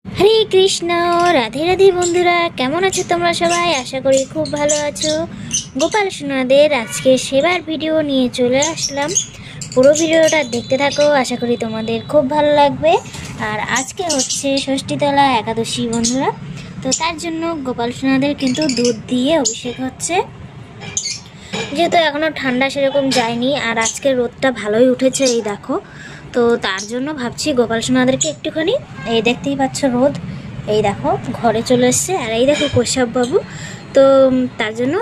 হরে কৃষ্ণ, রাধে রাধে বন্ধুরা, কেমন আছো তোমরা সবাই? আশা করি খুব ভালো আছো। গোপাল সোনাদের আজকে সেবার ভিডিও নিয়ে চলে আসলাম। পুরো ভিডিওটা দেখতে থাকো, আশা করি তোমাদের খুব ভালো লাগবে। আর আজকে হচ্ছে ষষ্ঠীতলা একাদশী বন্ধুরা, তো তার জন্য গোপাল সোনাদের কিন্তু দুধ দিয়ে অভিষেক হচ্ছে। যেহেতু এখনও ঠান্ডা সেরকম যায়নি, আর আজকে রোদটা ভালোই উঠেছে, এই দেখো। তো তার জন্য ভাবছি গোপাল সোনাদেরকে একটুখানি, এই দেখতেই পাচ্ছ রোদ, এই দেখো ঘরে চলে এসছে। আর এই দেখো কৈশববাবু, তো তার জন্য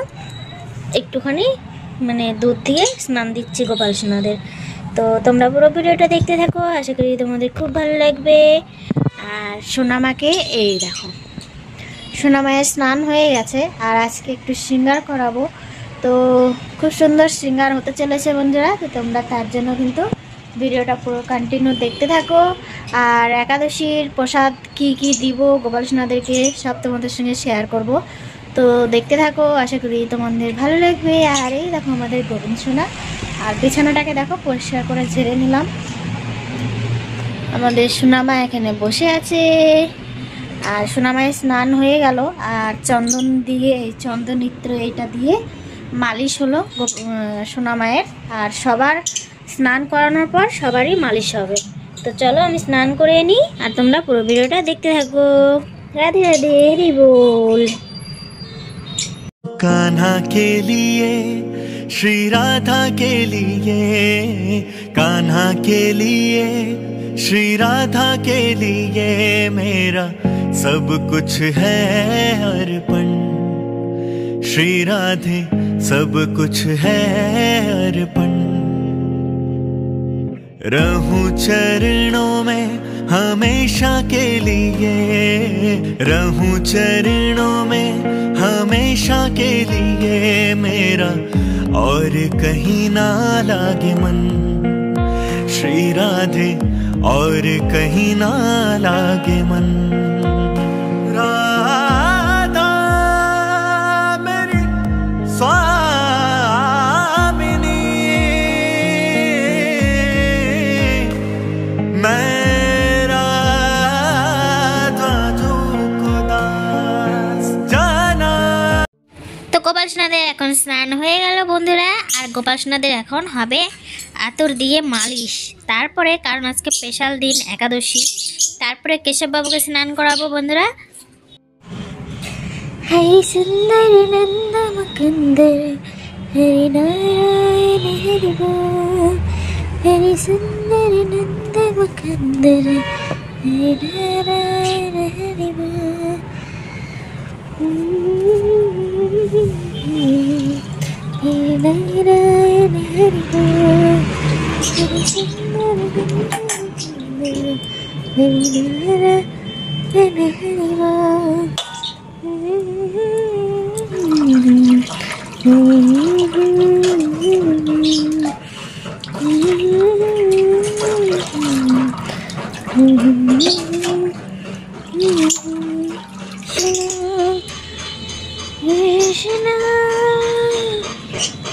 একটুখানি মানে দুধ দিয়ে স্নান দিচ্ছি গোপাল সোনাদের। তো তোমরা পুরো ভিডিওটা দেখতে থাকো, আশা করি তোমাদের খুব ভালো লাগবে। আর সোনামাকে এই দেখো, সোনামায়ের স্নান হয়ে গেছে, আর আজকে একটু শৃঙ্গার করাবো। তো খুব সুন্দর শৃঙ্গার হতে চলেছে বন্ধুরা, তো তোমরা তার জন্য কিন্তু ভিডিওটা পুরো কন্টিনিউ দেখতে থাকো। আর একাদশীর প্রসাদ কি কি দিব গোপাল সোনাদেরকে সব তোমাদের সঙ্গে শেয়ার করব, তো দেখতে থাকো, আশা করি তোমাদের ভালো লাগবে। আর এই দেখো আমাদের গোবিন্দ সোনা, আর বিছানাটাকে দেখো পরিষ্কার করে ঝেড়ে নিলাম। আমাদের সোনামা এখানে বসে আছে, আর সোনামায়ের স্নান হয়ে গেল। আর চন্দন দিয়ে, এই চন্দন ইত্র এইটা দিয়ে মালিশ হলো সোনামায়ের। আর সবার স্নান করানোর পর সবারই মালিশ হবে। তো চলো আমি স্নান করে নিই, আর তোমরা পুরো ভিডিওটা দেখতে থাকো। রাধে রাধে, হরি बोल। कान्हा के लिए श्री राधा के लिए, कान्हा के लिए श्री राधा के लिए मेरा सब कुछ है अर्पण। श्री राधे सब कुछ है अर्पण। रहूं चरणों में हमेशा के लिए, रहूं चरणों में हमेशा के लिए मेरा और कहीं ना लागे मन। श्री राधे और कहीं ना लागे मन। राधा मेरी स्वामिनी, मेरा तुझको दास जाना। তো গোপাল সোনাদের এখন স্নান হয়ে গেল বন্ধুরা, আর গোপাল সোনাদের এখন হবে আতর দিয়ে মালিশ। তারপরে, কারণ আজকে স্পেশাল দিন একাদশী, তারপরে কেশববাবুকে স্নান করাবো বন্ধুরা। হরি সুন্দর নন্দ মুকুন্দর, হরি নারায়ণ হরি बोल। হরি সুন্দর নন্দ মুকুন্দর, হরি নারায়ণ হরি बोल। हरे नारायण हरि बोल। हरे सुंदर हरि नारायण हरि बोल। कृष्ण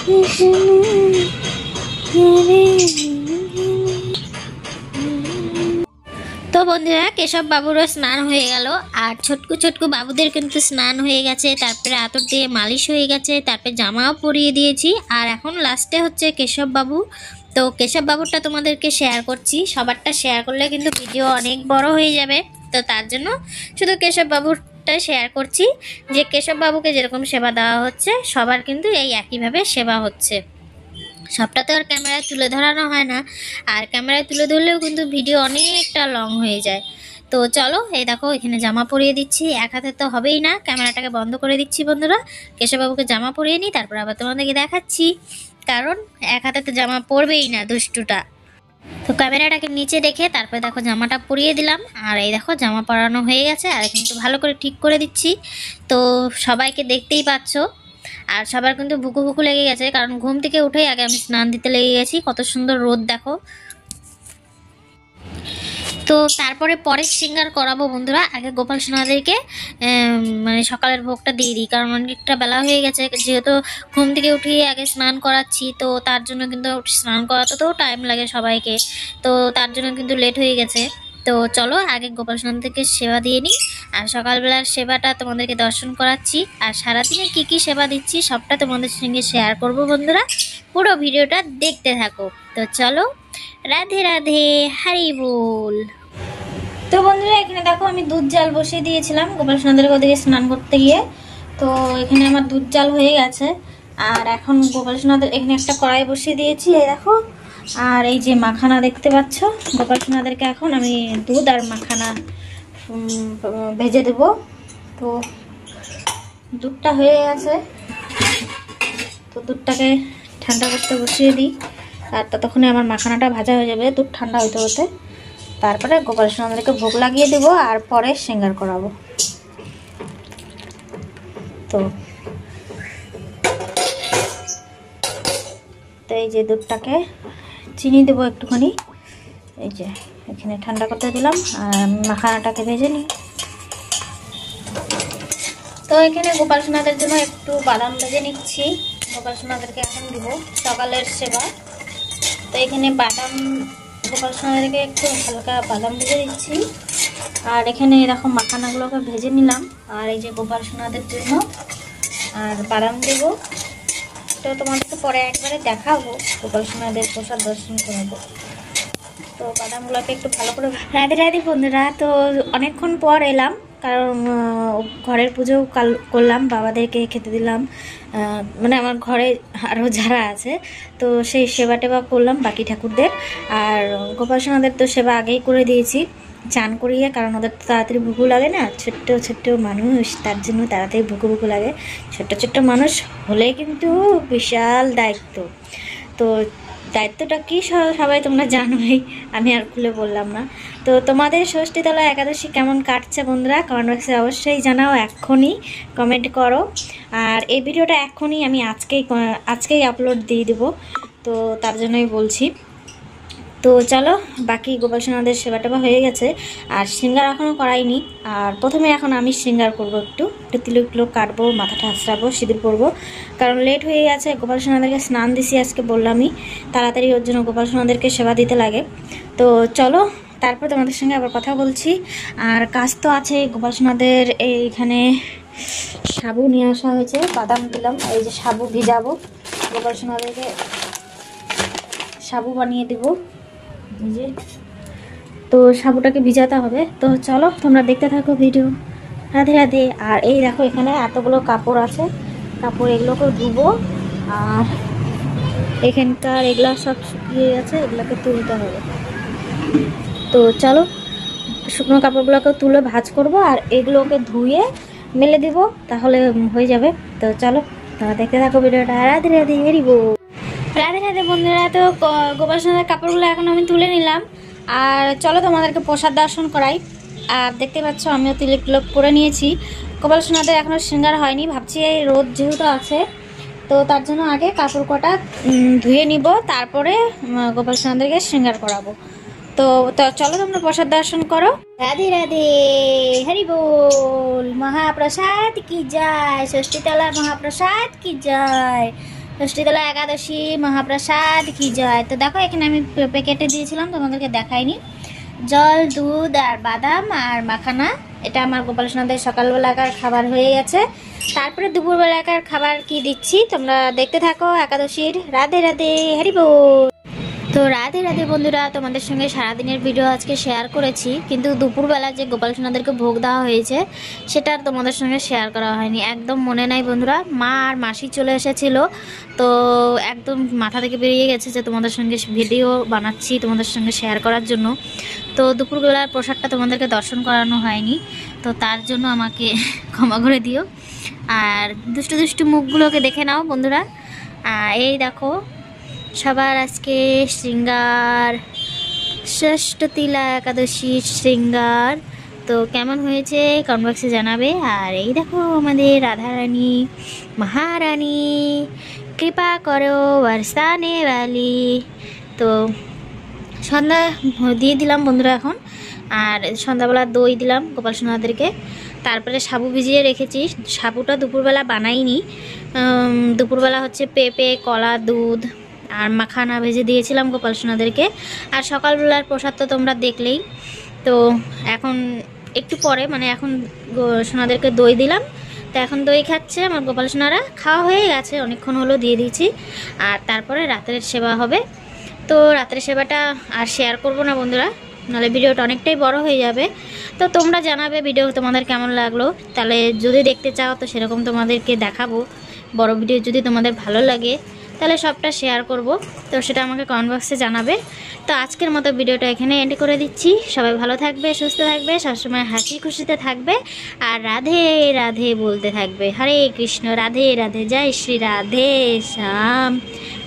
कृष्ण हरे। তো বন্ধুরা, কেশব বাবুরও স্নান হয়ে গেল, আর ছোটকু ছোটকু বাবুদের কিন্তু স্নান হয়ে গেছে, তারপরে আতর দিয়ে মালিশ হয়ে গেছে, তারপরে জামাও পরিয়ে দিয়েছি। আর এখন লাস্টে হচ্ছে কেশব বাবু। তো কেশব বাবুরটা তোমাদেরকে শেয়ার করছি, সবারটা শেয়ার করলে কিন্তু ভিডিও অনেক বড় হয়ে যাবে। তো তার জন্য শুধু কেশব বাবুরটা শেয়ার করছি, যে কেশব বাবুকে যেরকম সেবা দেওয়া হচ্ছে সবার কিন্তু এই একইভাবে সেবা হচ্ছে। সবটা তো আর ক্যামেরায় তুলে ধরানো হয় না, আর ক্যামেরায় তুলে ধরলেও কিন্তু ভিডিও অনেকটা লং হয়ে যায়। তো চলো, এই দেখো এখানে জামা পরিয়ে দিচ্ছি। এক হাতে তো হবেই না, ক্যামেরাটাকে বন্ধ করে দিচ্ছি বন্ধুরা। কেশববাবুকে জামা পরিয়ে নিই, তারপর আবার তোমাদেরকে দেখাচ্ছি, কারণ এক হাতে তো জামা পরবেই না দুষ্টুটা। তো ক্যামেরাটাকে নিচে রেখে তারপরে দেখো জামাটা পরিয়ে দিলাম। আর এই দেখো জামা পরানো হয়ে গেছে, আর কিন্তু ভালো করে ঠিক করে দিচ্ছি। তো সবাইকে দেখতেই পাচ্ছ, আর সবার কিন্তু ভুকু ভুকু লেগে গেছে, কারণ ঘুম থেকে উঠেই আগে আমি স্নান দিতে লেগে গেছি। কত সুন্দর রোদ দেখো। তো তারপরে পরে সিঙ্গার করাবো বন্ধুরা। আগে গোপাল সোনাদেরকে মানে সকালের ভোগটা দিয়ে দিই, কারণ অনেকটা বেলা হয়ে গেছে, যেহেতু ঘুম থেকে উঠে আগে স্নান করাচ্ছি, তো তার জন্য কিন্তু স্নান করাতে তো টাইম লাগে সবাইকে, তো তার জন্য কিন্তু লেট হয়ে গেছে। তো তো চলো আগে গোপাল সোনাদেরকে সেবা দিয়ে নিই, আর সকালবেলার সেবাটা তোমাদেরকে দর্শন করাচ্ছি, আর সারাদিনে কি কি সেবা দিচ্ছি সবটা তোমাদের সঙ্গে শেয়ার করব বন্ধুরা। পুরো ভিডিওটা দেখতে থাকো। তো চলো, রাধে রাধে, হরি বল। তো বন্ধুরা এখানে দেখো আমি দুধ জাল বসিয়ে দিয়েছিলাম গোপাল সোনাদেরকে ওদিকে স্নান করতে গিয়ে। তো এখানে আমার দুধ জাল হয়ে গেছে, আর এখন গোপাল সোনাদের এখানে একটা কড়াই বসিয়ে দিয়েছি, এই দেখো। আর এই যে মাখানা দেখতে পাচ্ছ, গোপাল সোনাদেরকে এখন আমি দুধ আর মাখানা ভেজে দেব। তো দুধটা হয়ে গেছে, তো দুধটাকে ঠান্ডা করতে বসিয়ে দিই, আর ততক্ষণে আমার মাখানাটা ভাজা হয়ে যাবে দুধ ঠান্ডা হতে হতে। তারপরে গোপাল সোনাদেরকে ভোগ লাগিয়ে দেব, আর পরে সিঙ্গার করাবো। তো এই যে দুধটাকে চিনি দেবো একটুখানি, এই যে এখানে ঠান্ডা করতে দিলাম, আর মাখানাটাকে ভেজে নিই। তো এখানে গোপাল সোনাদের জন্য একটু বাদাম ভেজে নিচ্ছি, গোপাল সোনাদেরকে এখন দিব সকালের সেবা। তো এখানে বাদাম গোপাল সোনাদেরকে একটু হালকা বাদাম ভেজে দিচ্ছি, আর এখানে এরকম মাখানাগুলোকে ভেজে নিলাম, আর এই যে গোপাল সোনাদের জন্য আর বাদাম দেবো। তো তোমাদেরকে পরে একবারে দেখাবো গোপাল সোনাদের প্রসাদ দর্শন করাবো। তো বাদামগুলোকে একটু ভালো করে রাধে রাধে বন্ধুরা। তো অনেকক্ষণ পর এলাম, কারণ ঘরের পুজো করলাম, বাবাদেরকে খেতে দিলাম, মানে আমার ঘরে আরও যারা আছে তো সেই সেবা টেবা করলাম বাকি ঠাকুরদের। আর গোপাল সোনাদের তো সেবা আগেই করে দিয়েছি চান করিয়ে, কারণ ওদের তো তাড়াতাড়ি ভুকু লাগে না, ছোট্ট ছোট্ট মানুষ, তার জন্য তাড়াতাড়ি ভুকু লাগে। ছোট্ট ছোট্ট মানুষ হলে কিন্তু বিশাল দায়িত্ব। তো দায়িত্বটা কি সবাই তোমরা জানোই, আমি আর খুলে বললাম না। তো তোমাদের ষষ্ঠীতলা একাদশী কেমন কাটছে বন্ধুরা কমেন্ট বক্সে অবশ্যই জানাও, এক্ষুনি কমেন্ট করো। আর এই ভিডিওটা এক্ষুনি আমি আজকেই আপলোড দিয়ে দেবো, তো তার জন্যই বলছি। তো চলো, বাকি গোপাল সোনাদের সেবা টেবা হয়ে গেছে, আর সিঙ্গার এখনও করাইনি। আর প্রথমে এখন আমি সিঙ্গার করবো, একটু তিলক কাটবো, মাথাটা আঁচড়াবো, সিঁদুর পরবো, কারণ লেট হয়ে গেছে। গোপাল সোনাদেরকে স্নান দিছি আজকে, বললামই তাড়াতাড়ি, ওর জন্য গোপাল সোনাদেরকে সেবা দিতে লাগে। তো চলো, তারপর তোমাদের সঙ্গে আবার কথা বলছি। আর কাজ তো আছে, গোপাল সোনাদের এইখানে সাবু নিয়ে আসা হয়েছে, বাদাম দিলাম, এই যে সাবু ভিজাবো, গোপাল সোনাদেরকে সাবু বানিয়ে দেবো। যে তো সাবুটাকে ভিজাতে হবে। তো চলো তোমরা দেখতে থাকো ভিডিও, রাধে রাধে। আর এই দেখো এখানে এতগুলো কাপড় আছে, কাপড় এগুলোকে ধুবো, আর এখানকার এগুলা সব শুকিয়ে গেছে, এগুলোকে তুলতে হবে। তো চলো শুকনো কাপড়গুলোকে তুলে ভাঁজ করব, আর এগুলোকে ধুয়ে মেলে দিব, তাহলে হয়ে যাবে। তো চলো তোমরা দেখতে থাকো ভিডিওটা, রাধে রাধে, হেরিবো। রাধে রাধে বন্ধুরা। তো গোপাল সোনাদের কাপড়গুলো এখন আমি তুলে নিলাম, আর চলো তোমাদেরকে প্রসাদ দর্শন করাই। আর দেখতে পাচ্ছ আমিও তিলক করে নিয়েছি। গোপাল সোনাদের এখনও সিঙ্গার হয়নি, ভাবছি এই রোদ যেহেতু আছে, তো তার জন্য আগে কাপড় কটা ধুয়ে নিব, তারপরে গোপাল সোনাদেরকে সিঙ্গার করাবো। তো চলো তোমরা প্রসাদ দর্শন করো। রাধে রাধে, হরি বল। মহাপ্রসাদ কি যায়, ষষ্ঠীতলা মহাপ্রসাদ কি যায়, ষষ্ঠীতলা একাদশী মহাপ্রসাদ কি যায়। তো দেখো এখানে আমি প্যাকেটে দিয়েছিলাম, তোমাদেরকে দেখাইনি, জল, দুধ আর বাদাম আর মাখানা। এটা আমার গোপাল সোনাদের সকালবেলাকার খাবার হয়ে গেছে। তারপরে দুপুরবেলাকার খাবার কি দিচ্ছি তোমরা দেখতে থাকো একাদশীর। রাধে রাধে, হরি বল। তো রাধে রাধে বন্ধুরা, তোমাদের সঙ্গে সারাদিনের ভিডিও আজকে শেয়ার করেছি, কিন্তু দুপুরবেলা যে গোপাল সোনাদেরকে ভোগ দেওয়া হয়েছে সেটা আর তোমাদের সঙ্গে শেয়ার করা হয়নি, একদম মনে নাই বন্ধুরা। মা আর মাসি চলে এসেছিল, তো একদম মাথা থেকে বেরিয়ে গেছে যে তোমাদের সঙ্গে ভিডিও বানাচ্ছি তোমাদের সঙ্গে শেয়ার করার জন্য। তো দুপুরবেলার প্রসাদটা তোমাদেরকে দর্শন করানো হয়নি, তো তার জন্য আমাকে ক্ষমা করে দিও। আর দুষ্টু দুষ্টু মুখগুলোকে দেখে নাও বন্ধুরা। এই দেখো সবার আজকে শৃঙ্গার, ষষ্ঠীতলা একাদশীর শৃঙ্গার। তো কেমন হয়েছে কমেন্ট বক্সে জানাবে। আর এই দেখো আমাদের রাধারানী মহারানী, কৃপা করো বরসানে वाली। তো সন্ধ্যা দিয়ে দিলাম বন্ধুরা এখন, আর সন্ধ্যাবেলা দই দিলাম গোপাল সোনাদেরকে। তারপরে সাবু ভিজিয়ে রেখেছি, সাবুটা দুপুরবেলা বানাইনি, দুপুরবেলা হচ্ছে পেঁপে, কলা, দুধ আর মাখানা ভেজে দিয়েছিলাম গোপাল সোনাদেরকে। আর সকালবেলার প্রসাদ তো তোমরা দেখলেই। তো এখন একটু পরে মানে এখন সোনাদেরকে দই দিলাম, তো এখন দই খাচ্ছে আমার গোপাল সোনারা। খাওয়া হয়ে গেছে, অনেকক্ষণ হলো দিয়ে দিয়েছি। আর তারপরে রাতের সেবা হবে। তো রাতের সেবাটা আর শেয়ার করব না বন্ধুরা, নাহলে ভিডিওটা অনেকটাই বড় হয়ে যাবে। তো তোমরা জানাবে ভিডিও তোমাদের কেমন লাগলো, তাহলে যদি দেখতে চাও তো সেরকম তোমাদেরকে দেখাবো। বড় ভিডিও যদি তোমাদের ভালো লাগে তাহলে সবটা শেয়ার করব, তো সেটা আমাকে কমেন্ট বক্সে জানাবে। তো আজকের মতো ভিডিওটা এখানে এন্ড করে দিচ্ছি। সবাই ভালো থাকবে, সুস্থ থাকবে, সবসময় হাসি খুশিতে থাকবে, আর রাধে রাধে বলতে থাকবে। হরে কৃষ্ণ, রাধে রাধে, জয় শ্রী রাধে শ্যাম,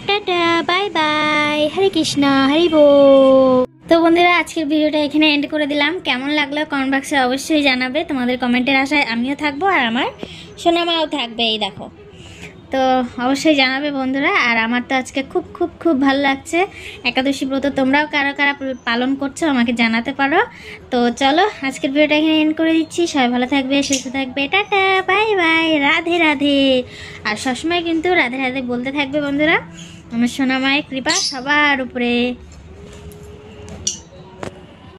টাটা, বাই বাই, হরে কৃষ্ণ, হরি বল। তো বন্ধুরা আজকের ভিডিওটা এখানে এন্ড করে দিলাম। কেমন লাগলো কমেন্ট বক্সে অবশ্যই জানাবে। তোমাদের কমেন্টের আশায় আমিও থাকবো আর আমার সোনামাও থাকবে, এই দেখো। তো অবশ্যই জানাবে বন্ধুরা। আর আমার তো আজকে খুব খুব খুব ভালো লাগছে। একাদশী ব্রত তোমরাও কারা কারা পালন করছো আমাকে জানাতে পারো। তো চলো আজকের ভিডিওটা এখানে এন্ড করে দিচ্ছি। সবাই ভালো থাকবে, সুস্থ থাকবে, tata, bye bye, Radhe Radhe. আর সবসময় কিন্তু রাধে রাধে বলতে থাকবে বন্ধুরা। আমার সোনা মায়ের কৃপা সবার উপরে।